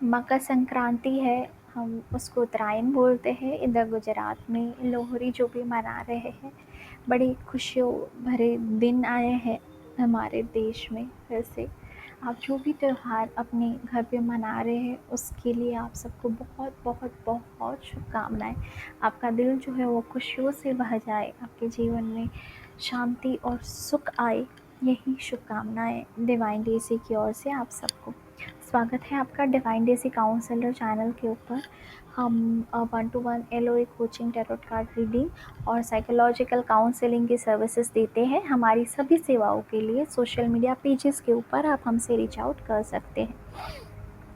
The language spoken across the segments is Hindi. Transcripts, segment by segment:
मकर संक्रांति है, हम उसको उत्तरायण बोलते हैं। इधर गुजरात में लोहड़ी जो भी मना रहे हैं, बड़ी खुशियों भरे दिन आए हैं हमारे देश में। वैसे आप जो भी त्यौहार अपने घर पे मना रहे हैं, उसके लिए आप सबको बहुत बहुत बहुत शुभकामनाएं। आपका दिल जो है वो खुशियों से भर जाए, आपके जीवन में शांति और सुख आए, यही शुभकामनाएं डिवाइन डेज़ी की ओर से आप सबको। स्वागत है आपका डिवाइन डेज़ी काउंसलर चैनल के ऊपर। हम 1-to-1 LOA coaching, tarot card reading और साइकोलॉजिकल काउंसलिंग की सर्विसेज देते हैं। हमारी सभी सेवाओं के लिए सोशल मीडिया पेजेस के ऊपर आप हमसे रीच आउट कर सकते हैं।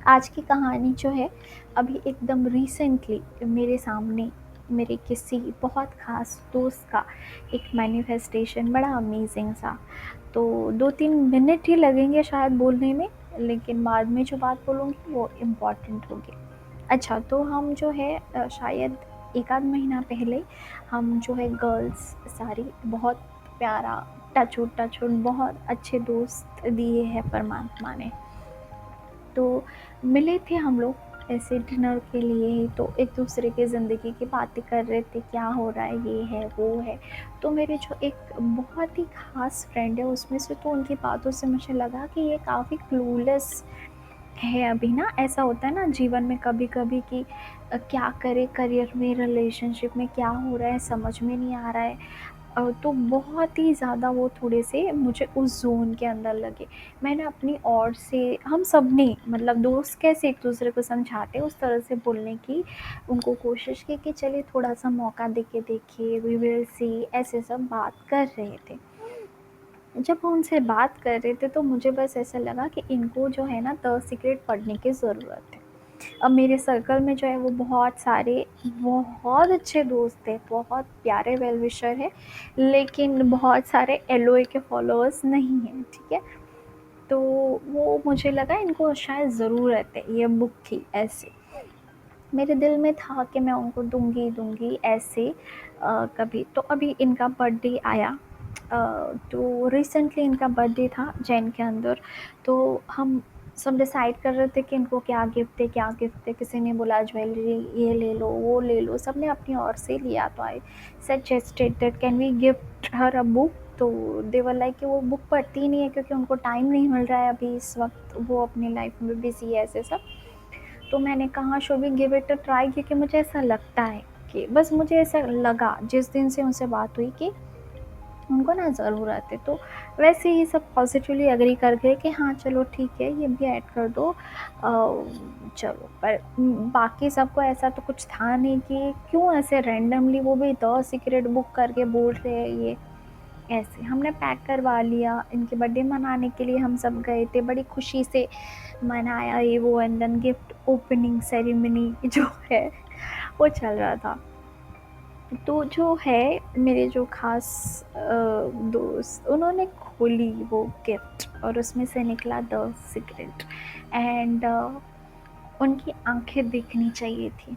आज की कहानी जो है, अभी एकदम रिसेंटली मेरे सामने मेरे किसी बहुत ख़ास दोस्त का एक मैनिफेस्टेशन, बड़ा अमेजिंग सा। तो 2-3 मिनट ही लगेंगे शायद बोलने में, लेकिन बाद में जो बात बोलूँगी वो इम्पॉर्टेंट होगी। अच्छा, तो हम जो है शायद 1 आध महीना पहले हम जो है गर्ल्स सारी बहुत प्यारा टच वुड बहुत अच्छे दोस्त दिए हैं परमात्मा ने। तो मिले थे हम लोग ऐसे डिनर के लिए ही, तो एक दूसरे की ज़िंदगी की बातें कर रहे थे, क्या हो रहा है, ये है वो है। तो मेरे जो एक बहुत ही ख़ास फ्रेंड है उसमें से, तो उनकी बातों से मुझे लगा कि ये काफ़ी क्लूलेस है अभी ना। ऐसा होता है ना जीवन में कभी कभी कि क्या करे, करियर में, रिलेशनशिप में क्या हो रहा है समझ में नहीं आ रहा है। तो बहुत ही ज़्यादा वो थोड़े से मुझे उस ज़ोन के अंदर लगे। मैंने अपनी ओर से, हम सब ने मतलब दोस्त कैसे एक दूसरे को समझाते हैं उस तरह से बोलने की उनको कोशिश की कि चलिए थोड़ा सा मौका दे के देखिए, वी विल सी, ऐसे सब बात कर रहे थे। जब वो उनसे बात कर रहे थे तो मुझे बस ऐसा लगा कि इनको जो है ना द सीक्रेट पढ़ने की ज़रूरत है। अब मेरे सर्कल में जो है वो बहुत सारे बहुत अच्छे दोस्त थे, बहुत प्यारे वेल विशर है, लेकिन बहुत सारे एलओए के फॉलोअर्स नहीं हैं, ठीक है। तो वो मुझे लगा इनको शायद ज़रूरत है ये बुक की, ऐसे मेरे दिल में था कि मैं उनको दूंगी ऐसे। कभी तो अभी इनका बर्थडे आया, तो रिसेंटली इनका बर्थडे था जैन के अंदर। तो हम सब डिसाइड कर रहे थे कि इनको क्या गिफ्ट है, क्या गिफ्ट है। किसी ने बोला ज्वेलरी, ये ले लो वो ले लो, सब ने अपनी ओर से लिया। तो I suggested that can we gift her a book. तो देवर लाइक कि वो बुक पढ़ती ही नहीं है क्योंकि उनको टाइम नहीं मिल रहा है अभी इस वक्त, वो अपनी लाइफ में बिजी है, ऐसे सब। तो मैंने कहा so we give it a try, क्योंकि मुझे ऐसा लगता है कि बस मुझे ऐसा लगा जिस दिन से उनसे बात हुई कि उनको ना ज़रूरत है। तो वैसे ही सब पॉजिटिवली एग्री कर गए कि हाँ चलो ठीक है, ये भी ऐड कर दो। चलो, पर बाकी सबको ऐसा तो कुछ था नहीं कि क्यों ऐसे रैंडमली वो भी द सीक्रेट बुक करके बोल रहे हैं ये। ऐसे हमने पैक करवा लिया, इनके बर्थडे मनाने के लिए हम सब गए थे, बड़ी खुशी से मनाया ये वो। And then gift opening ceremony जो है वो चल रहा था। तो जो है मेरे जो ख़ास दोस्त, उन्होंने खोली वो गिफ्ट और उसमें से निकला द सीक्रेट। एंड उनकी आंखें दिखनी चाहिए थी,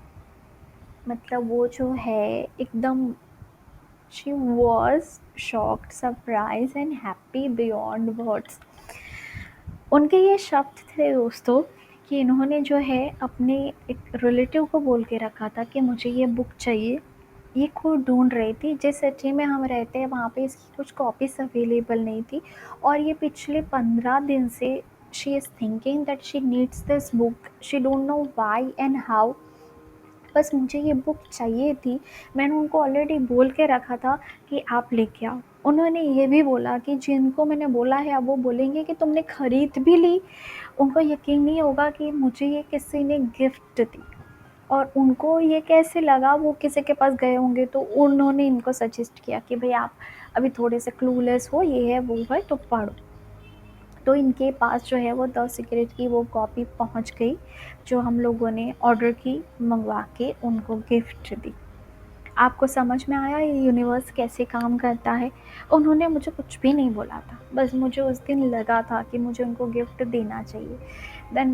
मतलब वो जो है एकदम, she was shocked, surprise and happy beyond words. उनके ये शब्द थे दोस्तों कि इन्होंने जो है अपने एक रिलेटिव को बोल के रखा था कि मुझे ये बुक चाहिए। ये खुद ढूंढ रही थी, जिस सिटी में हम रहते हैं वहाँ पे इसकी कुछ कॉपीज अवेलेबल नहीं थी। और ये पिछले 15 दिन से she is thinking that she needs this book, she don't know why and how, बस मुझे ये बुक चाहिए थी। मैंने उनको ऑलरेडी बोल के रखा था कि आप लेके आओ। उन्होंने ये भी बोला कि जिनको मैंने बोला है अब वो बोलेंगे कि तुमने ख़रीद भी ली। उनको यकीन नहीं होगा कि मुझे ये किसी ने गिफ्ट दी, और उनको ये कैसे लगा, वो किसी के पास गए होंगे तो उन्होंने इनको सजेस्ट किया कि भाई आप अभी थोड़े से क्लूलेस हो, ये है वो है तो पढ़ो। तो इनके पास जो है वो द सीक्रेट की वो कॉपी पहुंच गई जो हम लोगों ने ऑर्डर की, मंगवा के उनको गिफ्ट दी। आपको समझ में आया ये यूनिवर्स कैसे काम करता है। उन्होंने मुझे कुछ भी नहीं बोला था, बस मुझे उस दिन लगा था कि मुझे उनको गिफ्ट देना चाहिए। देन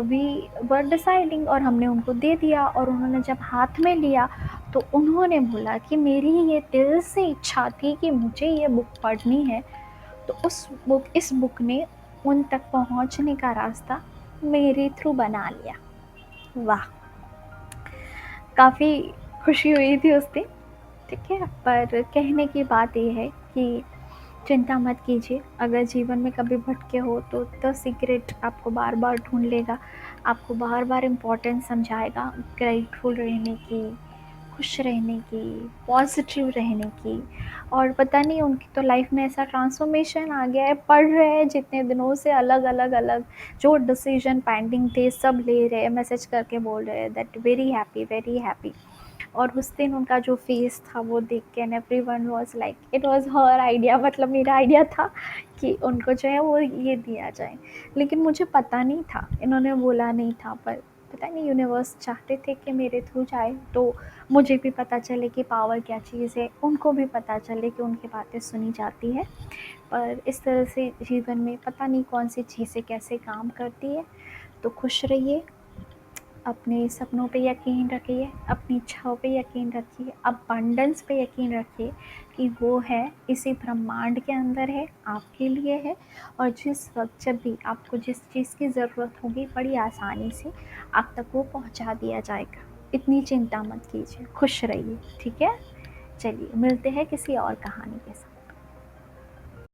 वी वर डिसाइडिंग, और हमने उनको दे दिया। और उन्होंने जब हाथ में लिया तो उन्होंने बोला कि मेरी ये दिल से इच्छा थी कि मुझे ये बुक पढ़नी है। तो इस बुक ने उन तक पहुंचने का रास्ता मेरे थ्रू बना लिया। वाह! काफ़ी खुशी हुई थी उस दिन, ठीक है? पर कहने की बात ये है कि चिंता मत कीजिए, अगर जीवन में कभी भटके हो तो द सीक्रेट आपको बार-बार ढूँढ लेगा, आपको बार-बार इम्पोर्टेंस समझाएगा ग्रेटफुल रहने की, खुश रहने की, पॉज़िटिव रहने की। और पता नहीं उनकी तो लाइफ़ में ऐसा ट्रांसफ़ॉर्मेशन आ गया है, पढ़ रहे हैं जितने दिनों से अलग-अलग जो डिसीज़न पेंडिंग थे सब ले रहे हैं, मैसेज करके बोल रहे हैं दैट वेरी हैप्पी। और उस दिन उनका जो फेस था वो देख के and everyone was like it was her idea, मतलब मेरा आइडिया था कि उनको जो है वो ये दिया जाए, लेकिन मुझे पता नहीं था, इन्होंने बोला नहीं था, पर पता नहीं यूनिवर्स चाहते थे कि मेरे थ्रू जाए तो मुझे भी पता चले कि पावर क्या चीज़ है, उनको भी पता चले कि उनकी बातें सुनी जाती है। पर इस तरह से जीवन में पता नहीं कौन सी चीज़ें कैसे काम करती है। तो खुश रहिए, अपने सपनों पे यकीन रखिए, अपनी इच्छाओं पे यकीन रखिए, अबंडेंस पे यकीन रखिए कि वो है, इसी ब्रह्मांड के अंदर है, आपके लिए है। और जिस वक़्त जब भी आपको जिस चीज़ की ज़रूरत होगी बड़ी आसानी से आप तक वो पहुंचा दिया जाएगा। इतनी चिंता मत कीजिए, खुश रहिए, ठीक है? चलिए मिलते हैं किसी और कहानी के साथ।